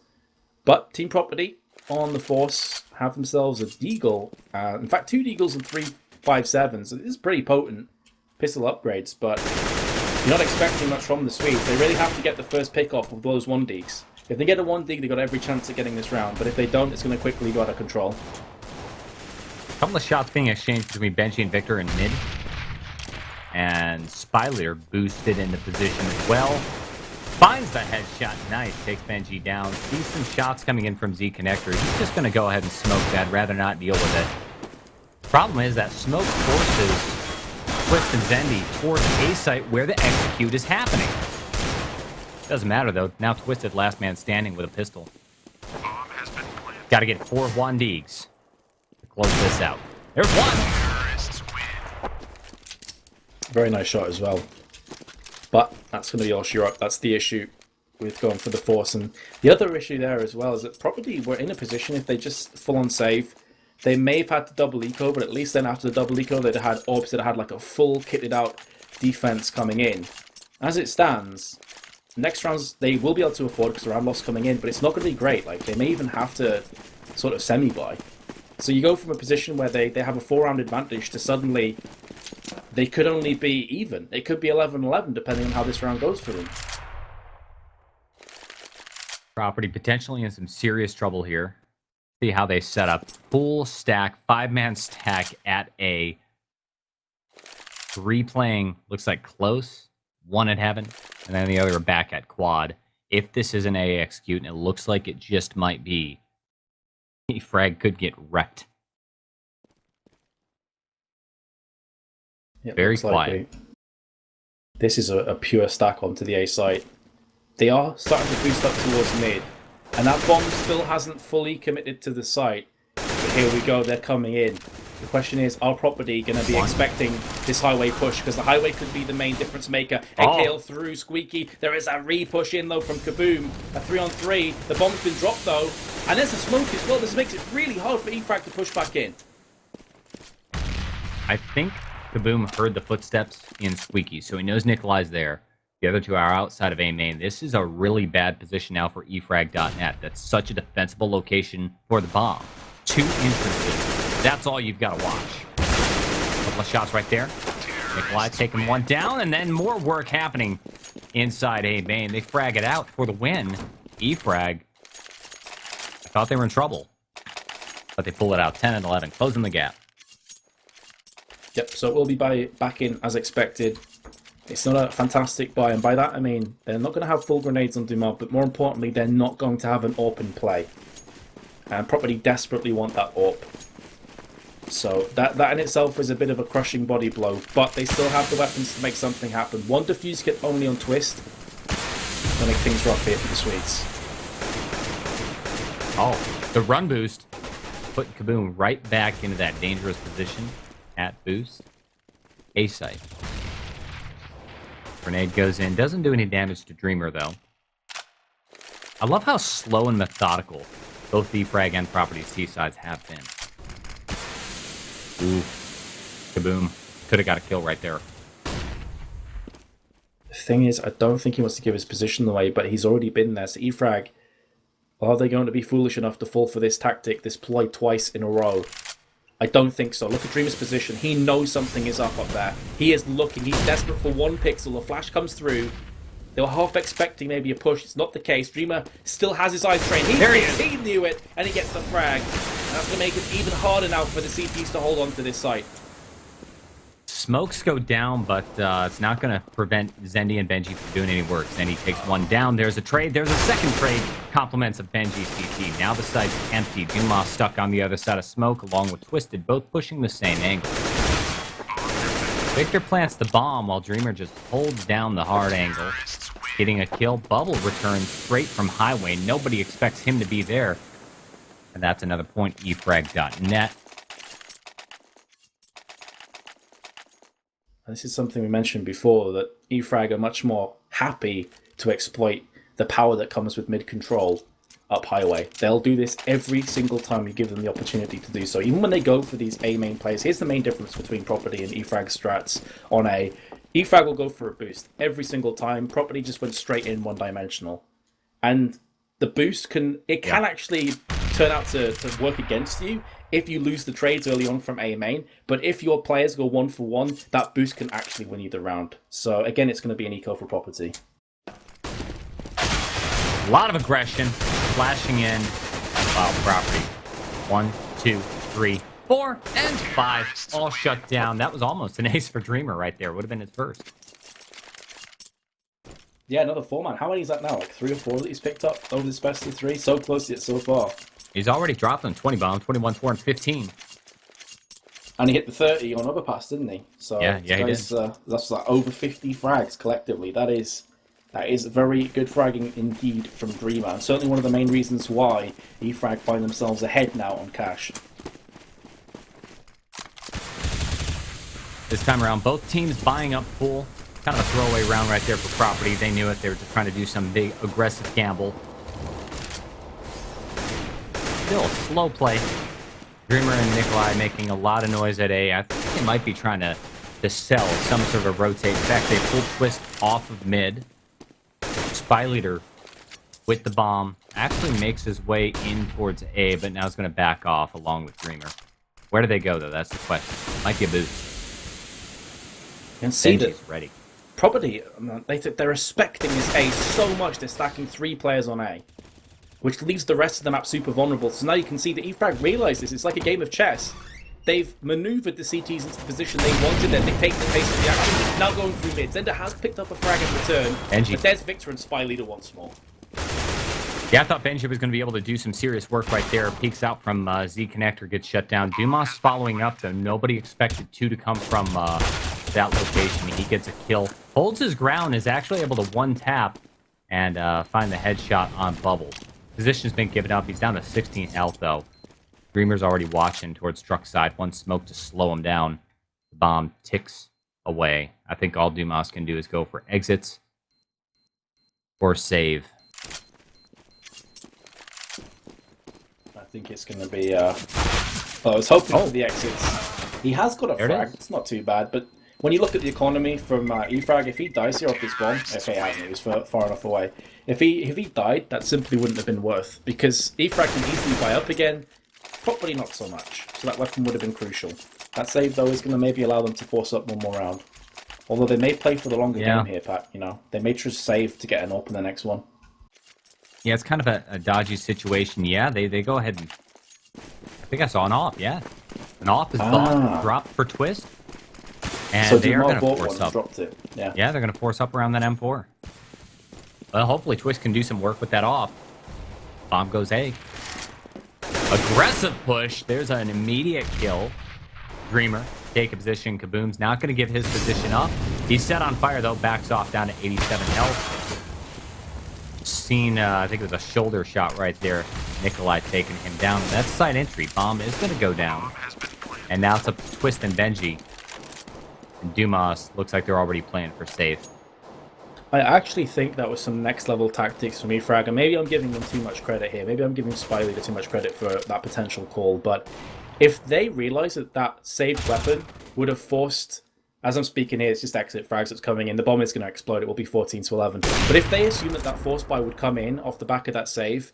But Team Property on the Force have themselves a deagle. In fact, 2 deagles and 3 5.7s. So this is pretty potent pistol upgrades, but you're not expecting much from the Swedes. They really have to get the first pick off of those 1 deags. If they get a 1 deag, they've got every chance at getting this round. But if they don't, it's going to quickly go out of control. A couple of shots being exchanged between Benji and Victor in mid. And Spy Leader boosted into position as well. Finds the headshot. Nice. Takes Benji down. Sees some shots coming in from Z Connector. He's just going to go ahead and smoke that. Rather not deal with it. Problem is that smoke forces Twist and Zendy towards A site where the execute is happening. Doesn't matter though. Now Twisted last man standing with a pistol. Got to get 4 1 deags to close this out. There's one. Very nice shot as well. But that's going to be all sheer up. That's the issue with going for the Force. And the other issue there as well is that Property were in a position, if they just full on save, they may have had to double eco, but at least then after the double eco, they'd have had orbs that had like a full kitted out defense coming in. As it stands, next rounds they will be able to afford because the round loss coming in, but it's not going to be great. Like they may even have to sort of semi-buy. So you go from a position where they have a 4-round advantage to suddenly they could only be even. It could be 11-11 depending on how this round goes for them. Property potentially in some serious trouble here. See how they set up. Full stack, 5-man stack at A. 3 playing, looks like close. 1 at heaven, and then the other are back at quad. If this is an A execute, and it looks like it just might be, Frag could get wrecked. Yep, very quiet. This is a pure stack onto the A site. They are starting to boost up towards mid, and that bomb still hasn't fully committed to the site. But here we go, they're coming in. The question is, are Property going to be expecting this highway push? Because the highway could be the main difference maker. AKL through Squeaky. There is a re-push in, though, from Kaboom. A 3-on-3. The bomb's been dropped, though. And there's a smoke as well. This makes it really hard for EFrag to push back in. I think Kaboom heard the footsteps in Squeaky, so he knows Nikolai's there. The other 2 are outside of A main. This is a really bad position now for efrag.net. That's such a defensible location for the bomb. 2 entrances. That's all you've got to watch. A couple of shots right there. Nikolai taking 1 down, and then more work happening inside A main. They frag it out for the win. EFrag, I thought they were in trouble, but they pull it out 10 and 11, closing the gap. Yep, so it will be back in as expected. It's not a fantastic buy, and by that I mean they're not going to have full grenades on Dumont, but more importantly, they're not going to have an AWP in play. And Property desperately want that AWP. So that in itself is a bit of a crushing body blow, but they still have the weapons to make something happen. 1 defuse kit only on Twist. Gonna make things rough here for the Swedes. Oh, the run boost put Kaboom right back into that dangerous position at boost. A site. Grenade goes in. Doesn't do any damage to Dreamer, though. I love how slow and methodical both EFrag and Property's T-sides have been. Ooh. Kaboom. Could have got a kill right there. The thing is, I don't think he wants to give his position away, but he's already been there. So EFrag, are they going to be foolish enough to fall for this tactic, this ploy twice in a row? I don't think so. Look at Dreamer's position. He knows something is up there. He is looking. He's desperate for 1 pixel. A flash comes through. They were half expecting maybe a push. It's not the case. Dreamer still has his eyes trained. He knew it, and he gets the frag. That's going to make it even harder now for the CTs to hold on to this site. Smokes go down, but it's not going to prevent Zendi and Benji from doing any work. Zendi takes one down. There's a trade. There's a second trade. Compliments of Benji CT. Now the site's empty. Dumas stuck on the other side of Smoke, along with Twisted, both pushing the same angle. Victor plants the bomb while Dreamer just holds down the hard angle. Getting a kill. Bubble returns straight from Highway. Nobody expects him to be there. And that's another point. efrag.net. This is something we mentioned before, that EFrag are much more happy to exploit the power that comes with mid-control up Highway. They'll do this every single time you give them the opportunity to do so. Even when they go for these A main plays, here's the main difference between Property and EFrag strats on A. EFrag will go for a boost every single time. Property just went straight in one-dimensional. And the boost can actually turn out to work against you if you lose the trades early on from A main, but if your players go 1-for-1, that boost can actually win you the round. So again, it's going to be an eco for Property. A lot of aggression, flashing in. Wow, Property. 1, 2, 3, 4, and 5. All shut down. That was almost an ace for Dreamer right there. Would have been his first. Yeah, another 4-man. How many is that now? Like 3 or 4 that he's picked up over this best of 3? So close yet so far. He's already dropped on 20 bomb, 21, 4, and 15. And he hit the 30 on Overpass, didn't he? So yeah, he did. That's like over 50 frags collectively. That is very good fragging indeed from Dreamer. And certainly one of the main reasons why EFrag find themselves ahead now on cash. This time around, both teams buying up full. Kind of a throwaway round right there for Property. They knew it. They were just trying to do some big aggressive gamble. Still slow play. Dreamer and Nikolai making a lot of noise at A. I think they might be trying to sell some sort of rotate. In fact, they pull Twist off of mid. Spy Leader with the bomb actually makes his way in towards A, but now is going to back off along with Dreamer. Where do they go, though? That's the question. Might be a boost. You can see that ready. Property, they're respecting this A so much, they're stacking 3 players on A, which leaves the rest of the map super vulnerable. So now you can see that EFrag realizes it's like a game of chess. They've maneuvered the CTs into the position they wanted. They're dictating the pace of the action. Now going through mid. Zender has picked up a frag in return. Benji. But there's Victor and Spy Leader once more. Yeah, I thought Benji was going to be able to do some serious work right there. Peeks out from Z Connector, gets shut down. Dumas following up, though. Nobody expected 2 to come from that location. He gets a kill. Holds his ground, is actually able to one-tap and find the headshot on Bubble. Position's been given up. He's down to 16 health, though. Dreamer's already watching towards truck side. One smoke to slow him down. The bomb ticks away. I think all Dumas can do is go for exits or save. I think it's going to be... I was hoping for the exits. He has got a frag. It's not too bad, but when you look at the economy from EFrag, if he dies here off this bomb... Okay, I he was far enough away. If he died, that simply wouldn't have been worth, because EFrag can easily buy up again. Probably not so much, so that weapon would have been crucial. That save, though, is going to maybe allow them to force up one more round. Although they may play for the longer game here, Pat, you know. They may just save to get an AWP in the next one. Yeah, it's kind of a dodgy situation. Yeah, they go ahead and... I think I saw an AWP, yeah. An AWP is bought, dropped for Twist. And so they are going to force up. Dropped it. Yeah, they're going to force up around that M4. Well, hopefully Twist can do some work with that AWP. Bomb goes A. Aggressive push. There's an immediate kill. Dreamer, take a position. Kaboom's not going to give his position up. He's set on fire, though. Backs off down to 87 health. Seen, I think it was a shoulder shot right there. Nikolai taking him down. That's side entry. Bomb is going to go down. And now it's up to Twist and Benji. And Dumas looks like they're already playing for safe. I actually think that was some next level tactics from EFrag, and maybe I'm giving them too much credit here. Maybe I'm giving Spy Leader too much credit for that potential call, but if they realize that that saved weapon would have forced, as I'm speaking here, it's just exit frags that's coming in, the bomb is going to explode, it will be 14-11. But if they assume that that force buy would come in off the back of that save,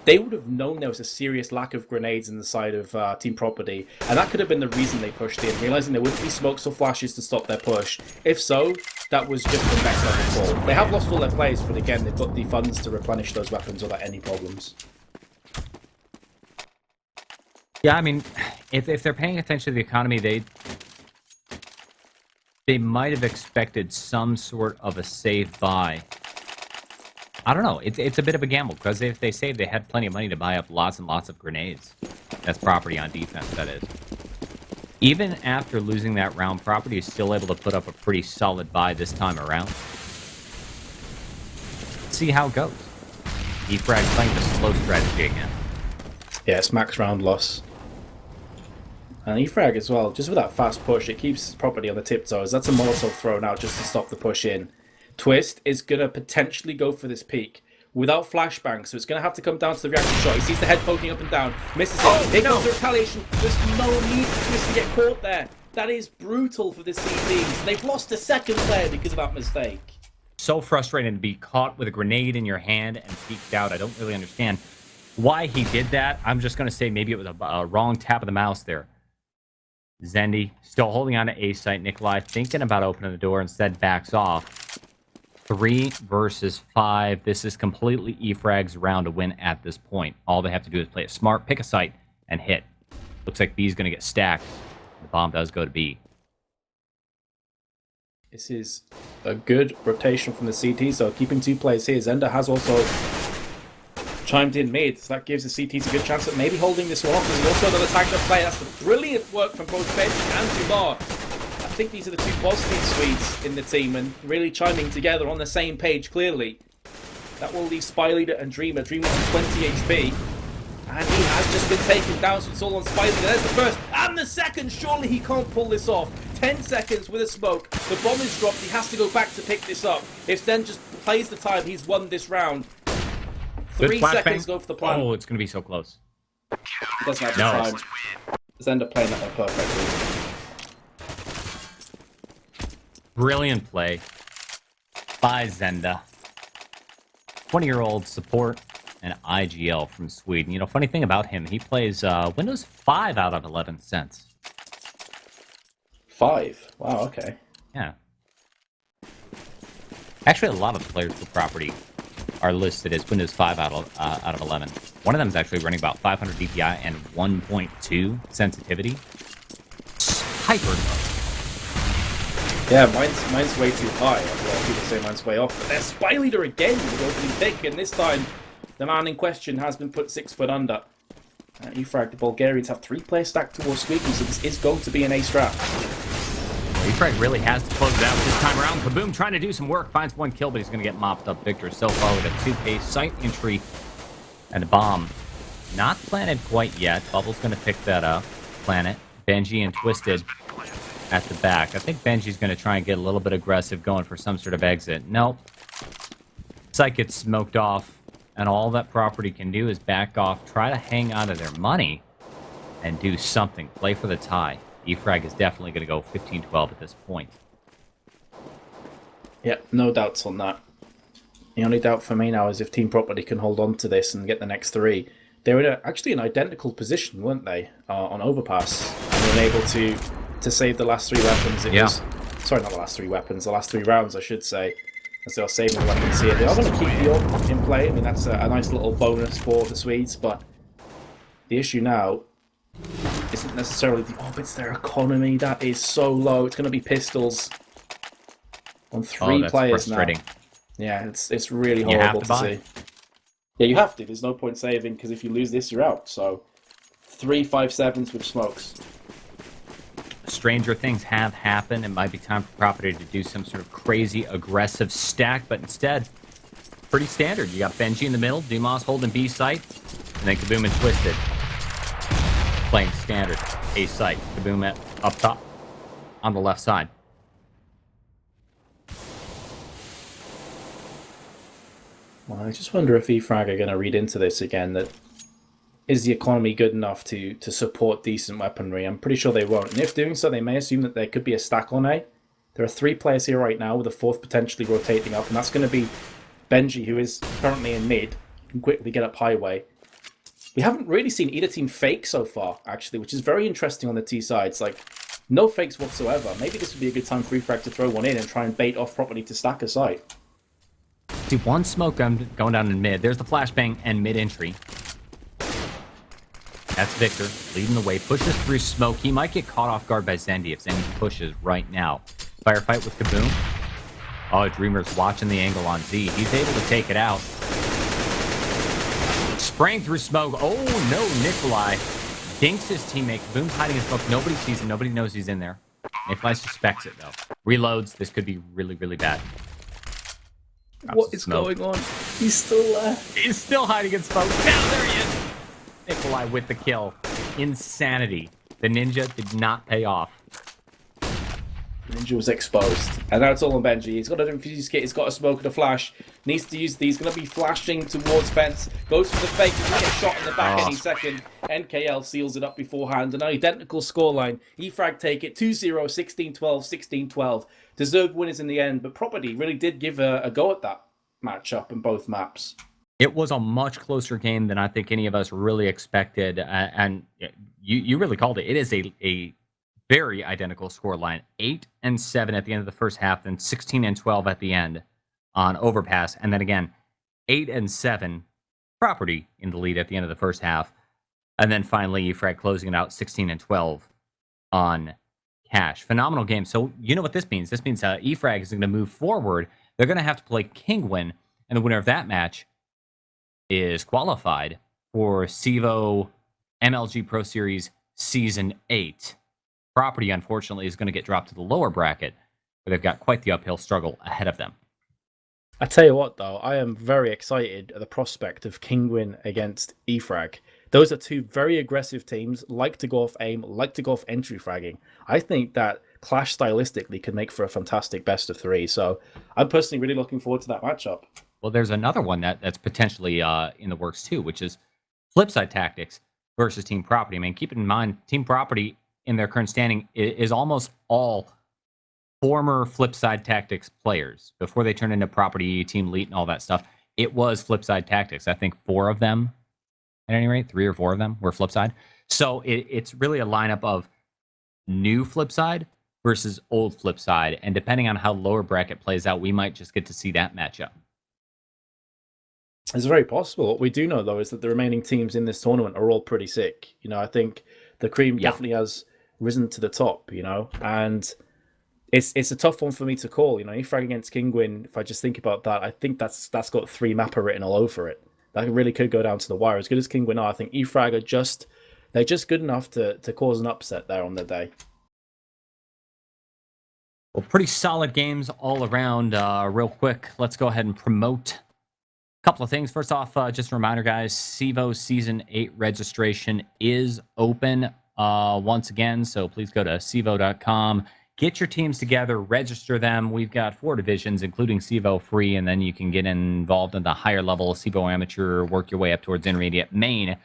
they would have known there was a serious lack of grenades in the side of Team Property, and that could have been the reason they pushed in, realizing there wouldn't be smokes or flashes to stop their push. If so, that was just the next level call. They have lost all their players, but again, they've got the funds to replenish those weapons without any problems. Yeah, I mean, if they're paying attention to the economy, they might have expected some sort of a save buy. I don't know. It's a bit of a gamble, because if they saved, they had plenty of money to buy up lots and lots of grenades. That's property on defense, that is. Even after losing that round, property is still able to put up a pretty solid buy this time around. Let's see how it goes. E-Frag playing the slow strategy again. Yeah, it's max round loss. And E-Frag as well, just with that fast push, it keeps property on the tiptoes. That's a Molotov thrown out just to stop the push in. Twist is going to potentially go for this peak without flashbang, so it's going to have to come down to the reaction shot. He sees the head poking up and down, misses it. Here comes the retaliation. There's no need for Twist to get caught there. That is brutal for the CDs. They've lost a second player because of that mistake. So frustrating to be caught with a grenade in your hand and peeked out. I don't really understand why he did that. I'm just going to say maybe it was a wrong tap of the mouse there. Zendy still holding on to A site. Nikolai thinking about opening the door, instead backs off. 3 versus 5. This is completely E-Frag's round to win at this point. All they have to do is play it smart, pick a site, and hit. Looks like B's going to get stacked. The bomb does go to B. This is a good rotation from the CT, so keeping 2 players here. Zenda has also chimed in mid, so that gives the CTs a good chance at maybe holding this one off. There's also another tag play. That's the brilliant work from both Benji and Dubar. I think these are the 2 positive Swedes in the team and really chiming together on the same page clearly. That will leave Spy Leader and Dreamer. Dreamer on 20 HP. And he has just been taken down, so it's all on Spy Leader. There's the first and the second. Surely he can't pull this off. 10 seconds with a smoke. The bomb is dropped. He has to go back to pick this up. If Zen just plays the time, he's won this round. 3 seconds go for the plan. Oh, it's going to be so close. He doesn't have the time. Zenda playing that one perfectly. Brilliant play by Zenda. 20-year-old support and IGL from Sweden. You know, funny thing about him, he plays Windows 5 out of 11 cents. 5? Wow, okay. Yeah. Actually, a lot of the players for property are listed as Windows 5 out of 11. One of them is actually running about 500 DPI and 1.2 sensitivity. Hyper low. Yeah, mine's way too high. A lot of people say mine's way off. But there's Spy Leader again with opening pick, and this time the man in question has been put 6 foot under. E-Frag, the Bulgarians have 3 players stacked towards Squeaky, so this is going to be an ace strat. E-Frag really has to close it out this time around. Kaboom trying to do some work, finds 1 kill, but he's going to get mopped up. Victor so far with a 2K site entry and a bomb. Not planted quite yet. Bubble's going to pick that up. Planet. Benji and Twisted at the back. I think Benji's going to try and get a little bit aggressive, going for some sort of exit. Nope. Site gets smoked off, and all that property can do is back off, try to hang on to their money, and do something. Play for the tie. E-Frag is definitely going to go 15-12 at this point. Yep, no doubts on that. The only doubt for me now is if Team Property can hold on to this and get the next 3. They were actually in identical position, weren't they, on Overpass, and were able to save the last 3 weapons. It was, sorry, not the last 3 weapons, the last 3 rounds, I should say, as they are saving the weapons here. They are going to keep the AWP in play. I mean, that's a nice little bonus for the Swedes, but the issue now isn't necessarily the AWP, it's their economy. That is so low. It's going to be pistols on 3 players now. Yeah, it's really horrible to see. Yeah, you have to. There's no point saving, because if you lose this, you're out. So 3 5.7s with smokes. Stranger things have happened. It might be time for property to do some sort of crazy aggressive stack, but instead, pretty standard. You got Benji in the middle, Dumas holding B site, and then Kaboom and Twisted playing standard A site. Kaboom at up top on the left side. Well, I just wonder if E-Frag are going to read into this again, that is the economy good enough to support decent weaponry? I'm pretty sure they won't. And if doing so, they may assume that there could be a stack on A. There are 3 players here right now, with a 4th potentially rotating up, and that's going to be Benji, who is currently in mid, can quickly get up highway. We haven't really seen either team fake so far, actually, which is very interesting on the T sides. Like, no fakes whatsoever. Maybe this would be a good time for E-Frag to throw one in and try and bait off properly to stack a site. See, 1 smoke going down in mid. There's the flashbang and mid entry. That's Victor leading the way, pushes through smoke. He might get caught off guard by Zendy if Zendy pushes right now. Firefight with Kaboom. Oh, Dreamer's watching the angle on Z. He's able to take it out. Spraying through smoke. Oh, no, Nikolai dinks his teammate. Kaboom's hiding in smoke. Nobody sees him. Nobody knows he's in there. Nikolai suspects it, though. Reloads. This could be really, really bad. What is going on? He's still there. He's still hiding in smoke. Now there he is. Nikolai with the kill. Insanity. The ninja did not pay off. Ninja was exposed. And now it's all on Benji. He's got a defuse kit. He's got a smoke and a flash. Needs to use these. Going to be flashing towards fence. Goes for the fake. He's going to get shot in the back any second. NKL seals it up beforehand. An identical scoreline. E-Frag take it 2-0, 16-12, 16-12. Deserved winners in the end. But Property really did give a go at that matchup in both maps. It was a much closer game than I think any of us really expected. And you really called it. It is a very identical scoreline. 8-7 at the end of the first half, then 16-12 at the end on Overpass. And then again, 8-7, Property in the lead at the end of the first half. And then finally, E-Frag closing it out 16-12 on Cash. Phenomenal game. So you know what this means. This means E-Frag is going to move forward. They're going to have to play Kingwin, and the winner of that match is qualified for CEVO MLG Pro Series Season 8. Property, unfortunately, is going to get dropped to the lower bracket, but they've got quite the uphill struggle ahead of them. I tell you what, though, I am very excited at the prospect of Kingwin against E-Frag. Those are two very aggressive teams, like to go off aim, like to go off entry fragging. I think that clash stylistically could make for a fantastic best of three. So I'm personally really looking forward to that matchup. Well, there's another one that's potentially in the works too, which is Flipside Tactics versus Team Property. I mean, keep in mind, Team Property in their current standing is almost all former Flipside Tactics players. Before they turned into Property, Team Elite, and all that stuff, it was Flipside Tactics. I think 4 of them, at any rate, 3 or 4 of them were Flipside. So it's really a lineup of new Flipside versus old Flipside. And depending on how lower bracket plays out, we might just get to see that matchup. It's very possible. What we do know, though, is that the remaining teams in this tournament are all pretty sick. You know, I think the cream definitely has risen to the top, you know, and it's a tough one for me to call. You know, E-Frag against Kingwin, if I just think about that, I think that's got 3 mapper written all over it. That really could go down to the wire. As good as Kingwin are, I think E-Frag are they're just good enough to cause an upset there on the day. Well, pretty solid games all around. Real quick, let's go ahead and promote a couple of things. First off, just a reminder, guys, CEVO Season 8 registration is open once again, so please go to CEVO.com. Get your teams together, register them. We've got 4 divisions, including CEVO Free, and then you can get involved in the higher level CEVO Amateur, work your way up towards Intermediate Main,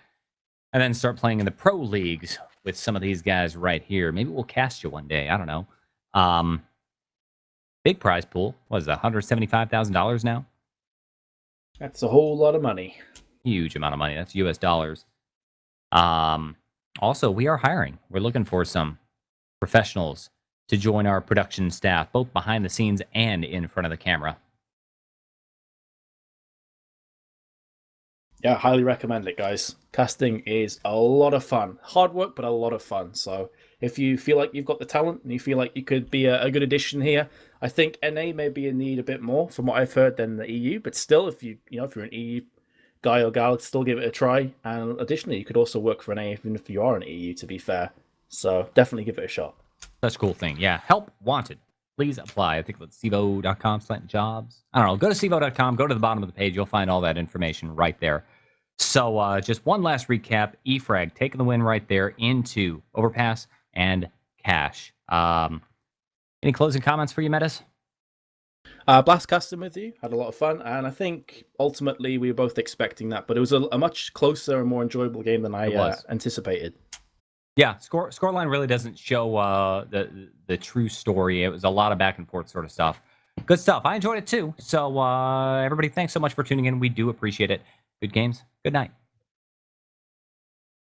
and then start playing in the pro leagues with some of these guys right here. Maybe we'll cast you one day. I don't know. Big prize pool. What is that, $175,000 now? That's a whole lot of money. Huge amount of money. That's US dollars. Also, we are hiring. We're looking for some professionals to join our production staff, both behind the scenes and in front of the camera. Yeah, highly recommend it, guys. Casting is a lot of fun. Hard work, but a lot of fun. So if you feel like you've got the talent and you feel like you could be a good addition here, I think NA may be in need a bit more, from what I've heard, than the EU. But still, if you're an EU guy or gal, still give it a try. And additionally, you could also work for NA even if you are an EU, to be fair. So definitely give it a shot. Such a cool thing. Yeah, help wanted. Please apply. I think it's CEVO.com/jobs. I don't know. Go to CEVO.com. Go to the bottom of the page. You'll find all that information right there. So just one last recap. E-Frag taking the win right there into Overpass and Cash. Any closing comments for you, Metuz? Blast casting with you. Had a lot of fun. And I think ultimately we were both expecting that. But it was a much closer and more enjoyable game than I anticipated. Yeah, scoreline really doesn't show the true story. It was a lot of back and forth sort of stuff. Good stuff. I enjoyed it too. So everybody, thanks so much for tuning in. We do appreciate it. Good games. Good night.